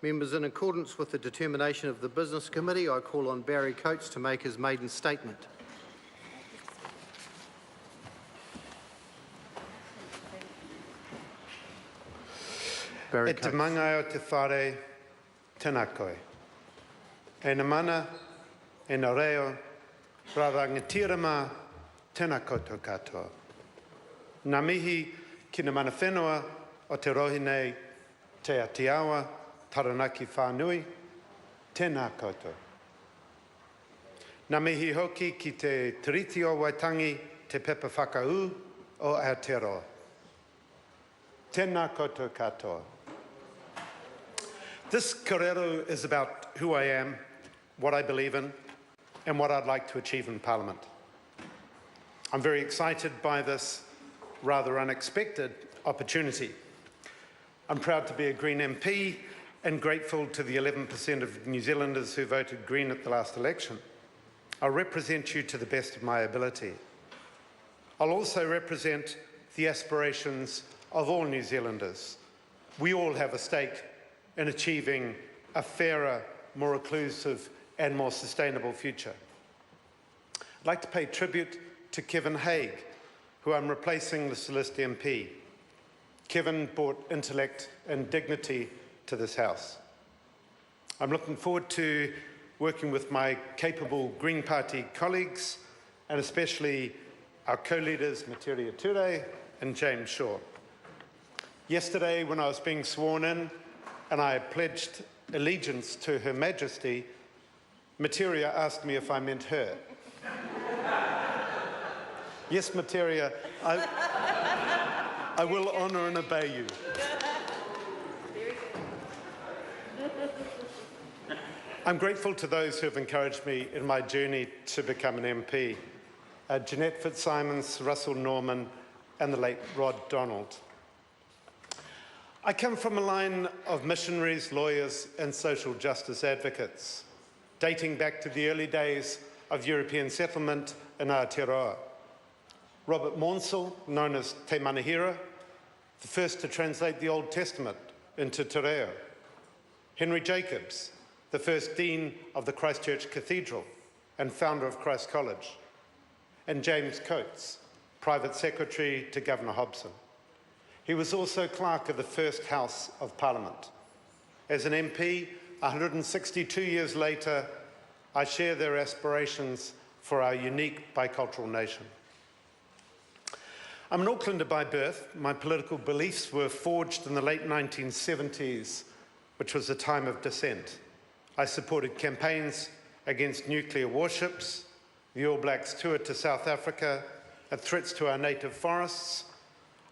Members, in accordance with the determination of the Business Committee, I call on Barry Coates to make his maiden statement. Barry Coates. E te mangai o te whare, tēnā koe. E na mana, e na reo, rā rangitirama, tēnā koutou katoa. Nā mihi ki na mana whenua o te rohi nei, te Atiawa, Taranaki whānui, tēnā koutou. Nā mihi hoki ki te tiriti o Waitangi, te pepa whakau o Aotearoa. Tēnā koutou katoa. This kōrero is about who I am, what I believe in, and what I'd like to achieve in Parliament. I'm very excited by this rather unexpected opportunity. I'm proud to be a Green MP and grateful to the 11% of New Zealanders who voted Green at the last election. I'll represent you to the best of my ability. I'll also represent the aspirations of all New Zealanders. We all have a stake in achieving a fairer, more inclusive and more sustainable future. I'd like to pay tribute to Kevin Haig, who I'm replacing the Solist MP. Kevin brought intellect and dignity to this House. I'm looking forward to working with my capable Green Party colleagues and especially our co-leaders Materia Ture and James Shaw. Yesterday, when I was being sworn in and I pledged allegiance to Her Majesty, Materia asked me if I meant her. Yes, Materia, I will honour and obey you. I'm grateful to those who have encouraged me in my journey to become an MP. Jeanette Fitzsimons, Russell Norman, and the late Rod Donald. I come from a line of missionaries, lawyers, and social justice advocates, dating back to the early days of European settlement in Aotearoa. Robert Maunsell, known as Te Manahira, the first to translate the Old Testament into te reo. Henry Jacobs, the first Dean of the Christchurch Cathedral and founder of Christ College. And James Coates, Private Secretary to Governor Hobson. He was also Clerk of the First House of Parliament. As an MP, 162 years later, I share their aspirations for our unique bicultural nation. I'm an Aucklander by birth. My political beliefs were forged in the late 1970s, which was a time of dissent. I supported campaigns against nuclear warships, the All Blacks tour to South Africa, and threats to our native forests,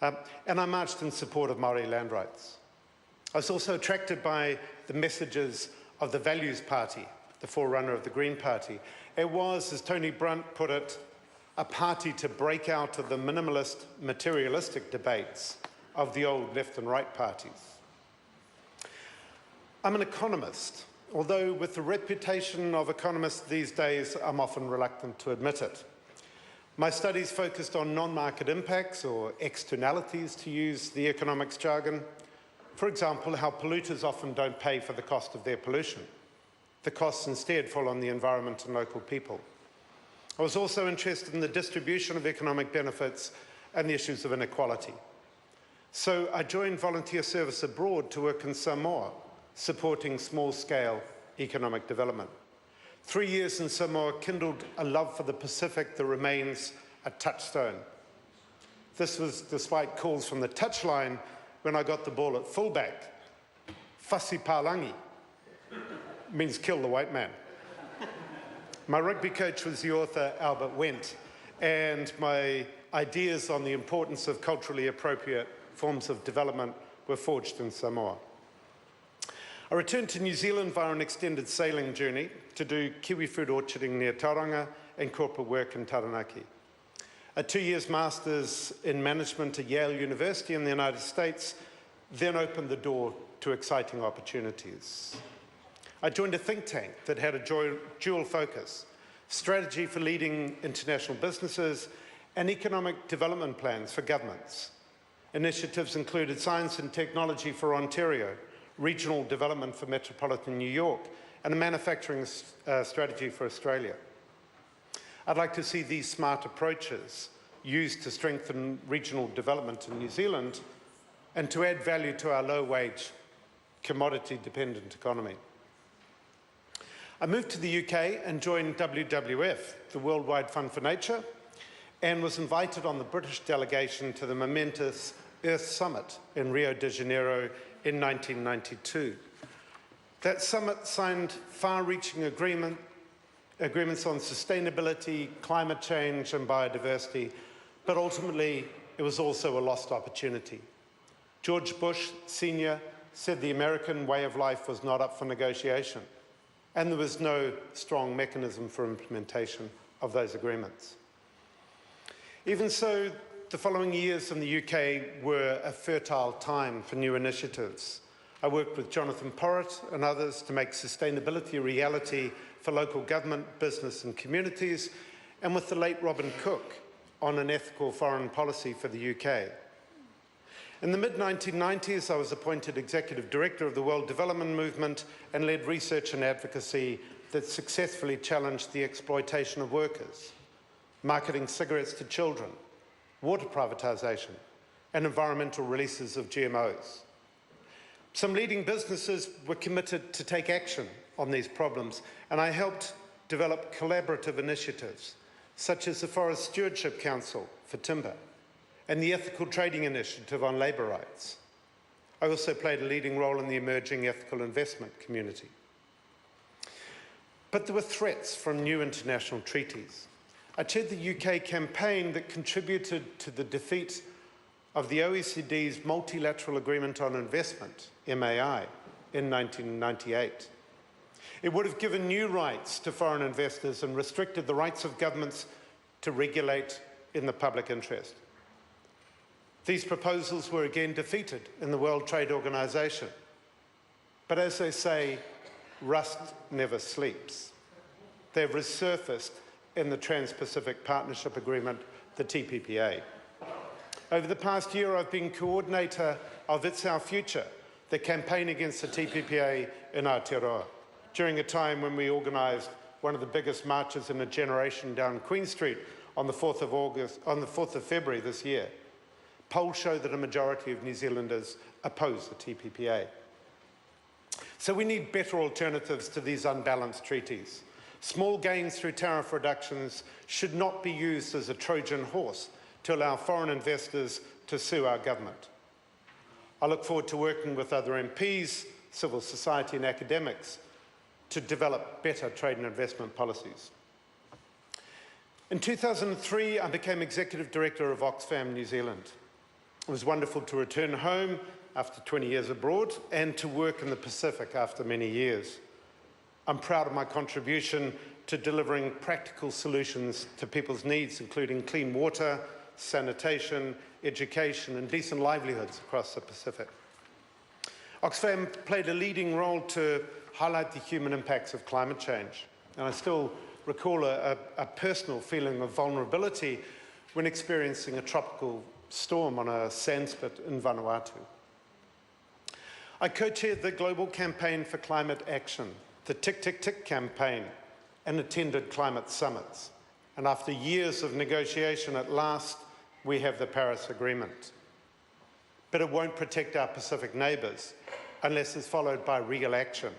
and I marched in support of Māori land rights. I was also attracted by the messages of the Values Party, the forerunner of the Green Party. It was, as Tony Brunt put it, a party to break out of the minimalist, materialistic debates of the old left and right parties. I'm an economist, although with the reputation of economists these days, I'm often reluctant to admit it. My studies focused on non-market impacts, or externalities to use the economics jargon. For example, how polluters often don't pay for the cost of their pollution. The costs instead fall on the environment and local people. I was also interested in the distribution of economic benefits and the issues of inequality. So I joined volunteer service abroad to work in Samoa, supporting small-scale economic development. 3 years in Samoa kindled a love for the Pacific that remains a touchstone. This was despite calls from the touchline when I got the ball at fullback. Whasi Pālangi means kill the white man. My rugby coach was the author Albert Wendt, and my ideas on the importance of culturally appropriate forms of development were forged in Samoa. I returned to New Zealand via an extended sailing journey to do kiwi fruit orcharding near Tauranga and corporate work in Taranaki. A 2 years master's in management at Yale University in the United States then opened the door to exciting opportunities. I joined a think tank that had a dual focus: strategy for leading international businesses and economic development plans for governments. Initiatives included Science and Technology for Ontario, regional development for metropolitan New York, and a manufacturing strategy for Australia. I'd like to see these smart approaches used to strengthen regional development in New Zealand and to add value to our low-wage, commodity-dependent economy. I moved to the UK and joined WWF, the Worldwide Fund for Nature, and was invited on the British delegation to the momentous Earth Summit in Rio de Janeiro in 1992. That summit signed far-reaching agreements on sustainability, climate change and biodiversity, but ultimately it was also a lost opportunity. George Bush Sr. said the American way of life was not up for negotiation, and there was no strong mechanism for implementation of those agreements. Even so, the following years in the UK were a fertile time for new initiatives. I worked with Jonathan Porritt and others to make sustainability a reality for local government, business and communities, and with the late Robin Cook on an ethical foreign policy for the UK. In the mid-1990s, I was appointed Executive Director of the World Development Movement and led research and advocacy that successfully challenged the exploitation of workers, marketing cigarettes to children, water privatisation, and environmental releases of GMOs. Some leading businesses were committed to take action on these problems, and I helped develop collaborative initiatives, such as the Forest Stewardship Council for timber and the Ethical Trading Initiative on labour rights. I also played a leading role in the emerging ethical investment community. But there were threats from new international treaties. I chaired the UK campaign that contributed to the defeat of the OECD's Multilateral Agreement on Investment, MAI, in 1998. It would have given new rights to foreign investors and restricted the rights of governments to regulate in the public interest. These proposals were again defeated in the World Trade Organization. But as they say, rust never sleeps. They've resurfaced in the Trans-Pacific Partnership Agreement, the TPPA. Over the past year, I've been coordinator of It's Our Future, the campaign against the TPPA in Aotearoa, during a time when we organised one of the biggest marches in a generation down Queen Street on the 4th of February this year. Polls show that a majority of New Zealanders oppose the TPPA. So we need better alternatives to these unbalanced treaties. Small gains through tariff reductions should not be used as a Trojan horse to allow foreign investors to sue our government. I look forward to working with other MPs, civil society and academics to develop better trade and investment policies. In 2003, I became Executive Director of Oxfam New Zealand. It was wonderful to return home after 20 years abroad and to work in the Pacific after many years. I'm proud of my contribution to delivering practical solutions to people's needs, including clean water, sanitation, education and decent livelihoods across the Pacific. Oxfam played a leading role to highlight the human impacts of climate change, and I still recall a personal feeling of vulnerability when experiencing a tropical storm on a sandspit in Vanuatu. I co-chaired the Global Campaign for Climate Action, the Tick Tick Tick campaign, and attended climate summits. And after years of negotiation, at last, we have the Paris Agreement. But it won't protect our Pacific neighbours unless it's followed by real action,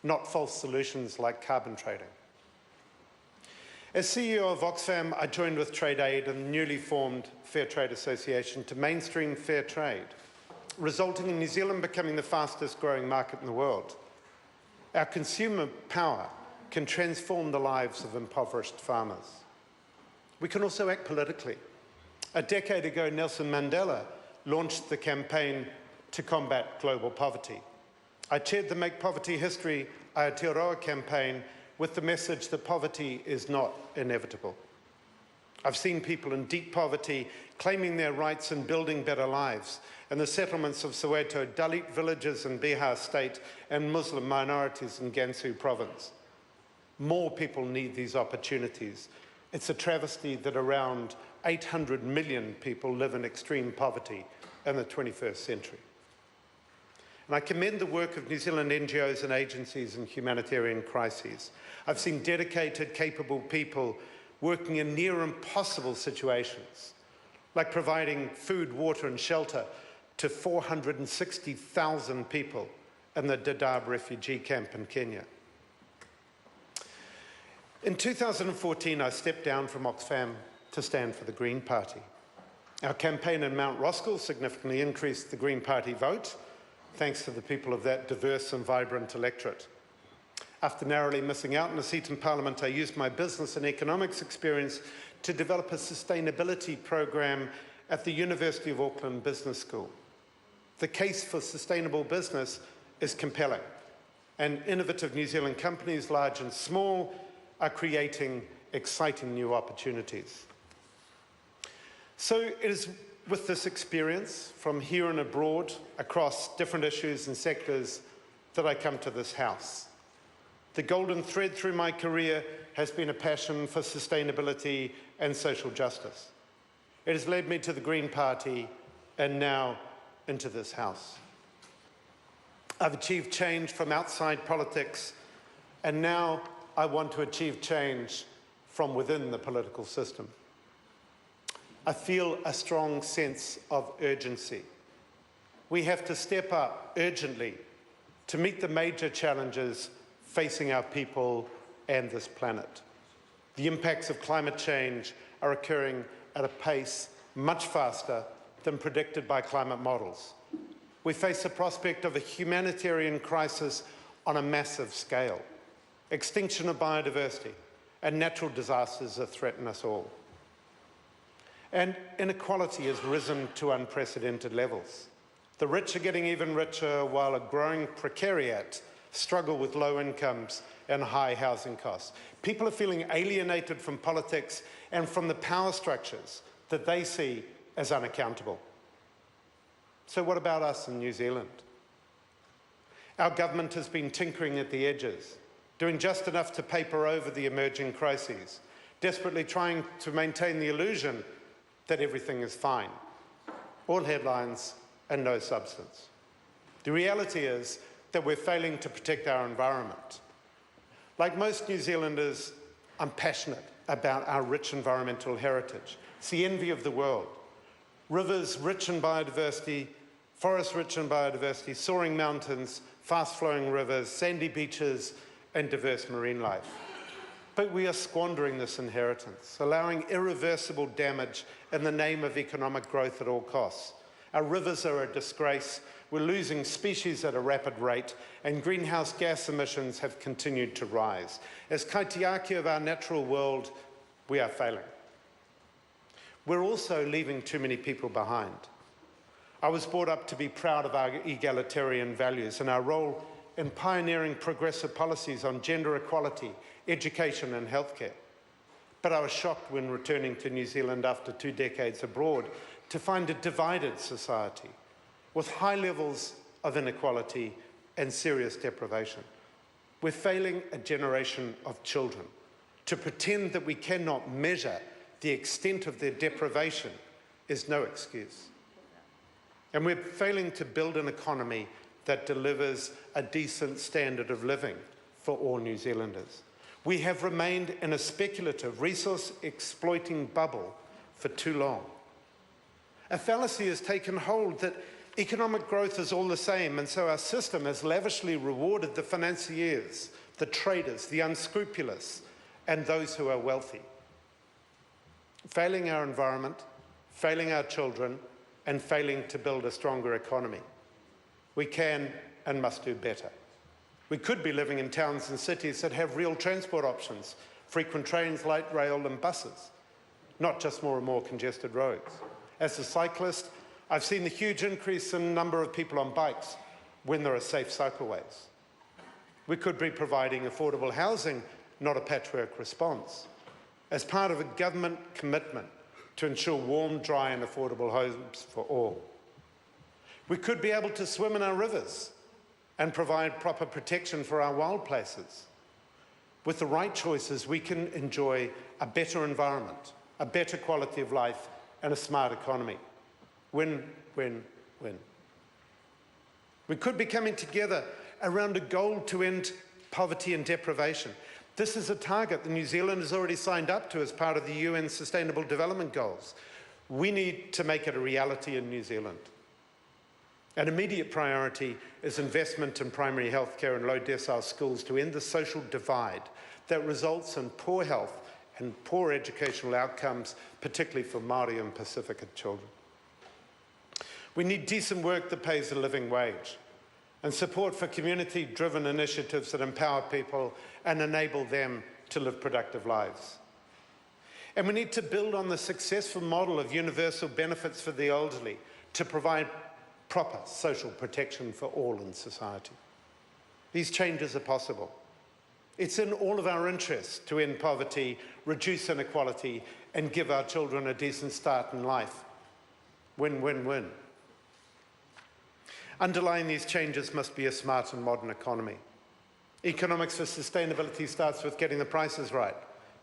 not false solutions like carbon trading. As CEO of Oxfam, I joined with Trade Aid and the newly formed Fair Trade Association to mainstream fair trade, resulting in New Zealand becoming the fastest growing market in the world. Our consumer power can transform the lives of impoverished farmers. We can also act politically. A decade ago, Nelson Mandela launched the campaign to combat global poverty. I chaired the Make Poverty History Aotearoa campaign with the message that poverty is not inevitable. I've seen people in deep poverty claiming their rights and building better lives, and the settlements of Soweto, Dalit villages in Bihar State, and Muslim minorities in Gansu province. More people need these opportunities. It's a travesty that around 800 million people live in extreme poverty in the 21st century. And I commend the work of New Zealand NGOs and agencies in humanitarian crises. I've seen dedicated, capable people working in near impossible situations, like providing food, water and shelter to 460,000 people in the Dadaab refugee camp in Kenya. In 2014, I stepped down from Oxfam to stand for the Green Party. Our campaign in Mount Roskill significantly increased the Green Party vote, thanks to the people of that diverse and vibrant electorate. After narrowly missing out on a seat in Parliament, I used my business and economics experience to develop a sustainability program at the University of Auckland Business School. The case for sustainable business is compelling, and innovative New Zealand companies, large and small, are creating exciting new opportunities. So it is with this experience from here and abroad across different issues and sectors that I come to this House. The golden thread through my career has been a passion for sustainability and social justice. It has led me to the Green Party and now into this House. I've achieved change from outside politics, and now I want to achieve change from within the political system. I feel a strong sense of urgency. We have to step up urgently to meet the major challenges facing our people and this planet. The impacts of climate change are occurring at a pace much faster than predicted by climate models. We face the prospect of a humanitarian crisis on a massive scale. Extinction of biodiversity and natural disasters that threaten us all. And inequality has risen to unprecedented levels. The rich are getting even richer while a growing precariat struggle with low incomes and high housing costs. People are feeling alienated from politics and from the power structures that they see as unaccountable. So what about us in New Zealand? Our government has been tinkering at the edges, doing just enough to paper over the emerging crises, desperately trying to maintain the illusion that everything is fine. All headlines and no substance. The reality is that we're failing to protect our environment. Like most New Zealanders, I'm passionate about our rich environmental heritage. It's the envy of the world. Rivers rich in biodiversity, forests rich in biodiversity, soaring mountains, fast-flowing rivers, sandy beaches, and diverse marine life. But we are squandering this inheritance, allowing irreversible damage in the name of economic growth at all costs. Our rivers are a disgrace, we're losing species at a rapid rate, and greenhouse gas emissions have continued to rise. As kaitiaki of our natural world, we are failing. We're also leaving too many people behind. I was brought up to be proud of our egalitarian values and our role in pioneering progressive policies on gender equality, education and healthcare. But I was shocked when returning to New Zealand after 2 decades abroad to find a divided society with high levels of inequality and serious deprivation. We're failing a generation of children. To pretend that we cannot measure the extent of their deprivation is no excuse. And we're failing to build an economy that delivers a decent standard of living for all New Zealanders. We have remained in a speculative, resource-exploiting bubble for too long. A fallacy has taken hold that economic growth is all the same, and so our system has lavishly rewarded the financiers, the traders, the unscrupulous, and those who are wealthy. Failing our environment, failing our children, and failing to build a stronger economy. We can and must do better. We could be living in towns and cities that have real transport options, frequent trains, light rail and buses, not just more and more congested roads. As a cyclist, I've seen the huge increase in the number of people on bikes when there are safe cycleways. We could be providing affordable housing, not a patchwork response, as part of a government commitment to ensure warm, dry and affordable homes for all. We could be able to swim in our rivers and provide proper protection for our wild places. With the right choices, we can enjoy a better environment, a better quality of life, and a smart economy. Win, win, win. We could be coming together around a goal to end poverty and deprivation. This is a target that New Zealand has already signed up to as part of the UN Sustainable Development Goals. We need to make it a reality in New Zealand. An immediate priority is investment in primary health care and low decile schools to end the social divide that results in poor health and poor educational outcomes, particularly for Māori and Pacifica children. We need decent work that pays a living wage and support for community-driven initiatives that empower people and enable them to live productive lives. And we need to build on the successful model of universal benefits for the elderly to provide proper social protection for all in society. These changes are possible. It's in all of our interests to end poverty, reduce inequality, and give our children a decent start in life. Win, win, win. Underlying these changes must be a smart and modern economy. Economics for sustainability starts with getting the prices right,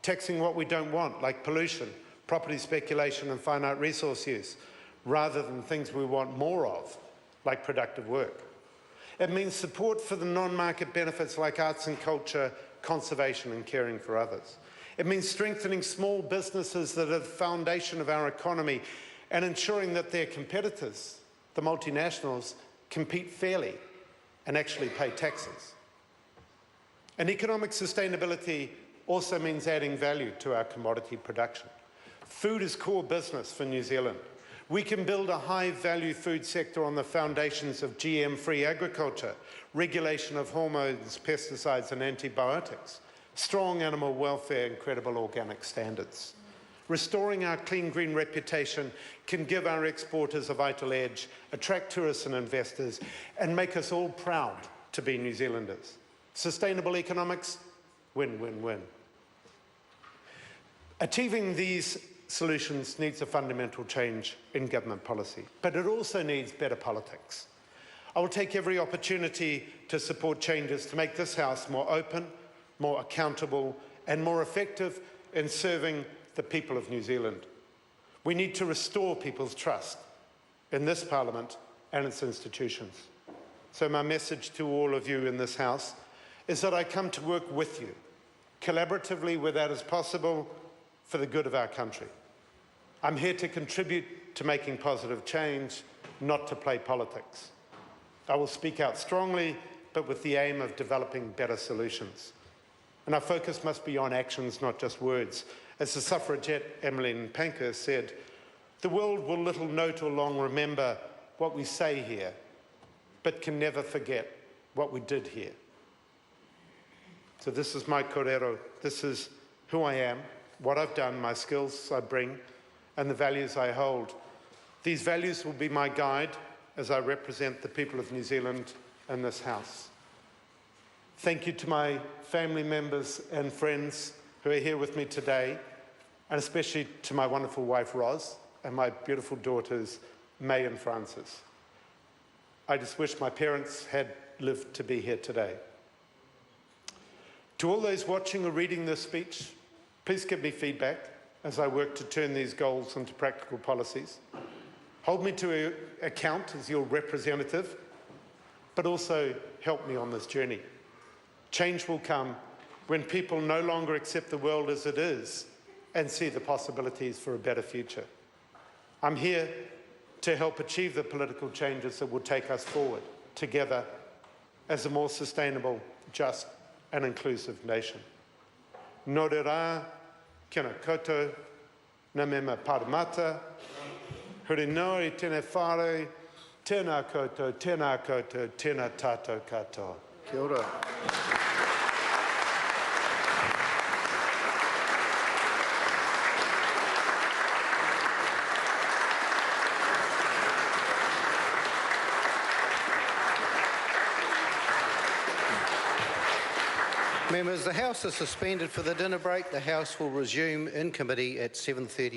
taxing what we don't want, like pollution, property speculation, and finite resource use, rather than things we want more of, like productive work. It means support for the non-market benefits like arts and culture, conservation, and caring for others. It means strengthening small businesses that are the foundation of our economy and ensuring that their competitors, the multinationals, compete fairly and actually pay taxes. And economic sustainability also means adding value to our commodity production. Food is core business for New Zealand. We can build a high-value food sector on the foundations of GM-free agriculture, regulation of hormones, pesticides and antibiotics, strong animal welfare and credible organic standards. Restoring our clean green reputation can give our exporters a vital edge, attract tourists and investors, and make us all proud to be New Zealanders. Sustainable economics, win, win, win. Achieving these solutions needs a fundamental change in government policy, but it also needs better politics. I will take every opportunity to support changes to make this House more open, more accountable, and more effective in serving the people of New Zealand. We need to restore people's trust in this Parliament and its institutions. So my message to all of you in this House is that I come to work with you, collaboratively where that is possible, for the good of our country. I'm here to contribute to making positive change, not to play politics. I will speak out strongly, but with the aim of developing better solutions. And our focus must be on actions, not just words. As the suffragette Emmeline Pankhurst said, the world will little note or long remember what we say here, but can never forget what we did here. So this is my kōrero. This is who I am, what I've done, my skills I bring, and the values I hold. These values will be my guide as I represent the people of New Zealand in this House. Thank you to my family members and friends who are here with me today, and especially to my wonderful wife, Roz, and my beautiful daughters, May and Frances. I just wish my parents had lived to be here today. To all those watching or reading this speech, please give me feedback as I work to turn these goals into practical policies. Hold me to account as your representative, but also help me on this journey. Change will come when people no longer accept the world as it is and see the possibilities for a better future. I'm here to help achieve the political changes that will take us forward together as a more sustainable, just and inclusive nation. Nō reira, kia koutou, ngā mema paramata, huri nō I tēnei whare, tēnā koutou, tēnā tātou katoa. Kia ora. Members, the House is suspended for the dinner break. The House will resume in committee at 7:30.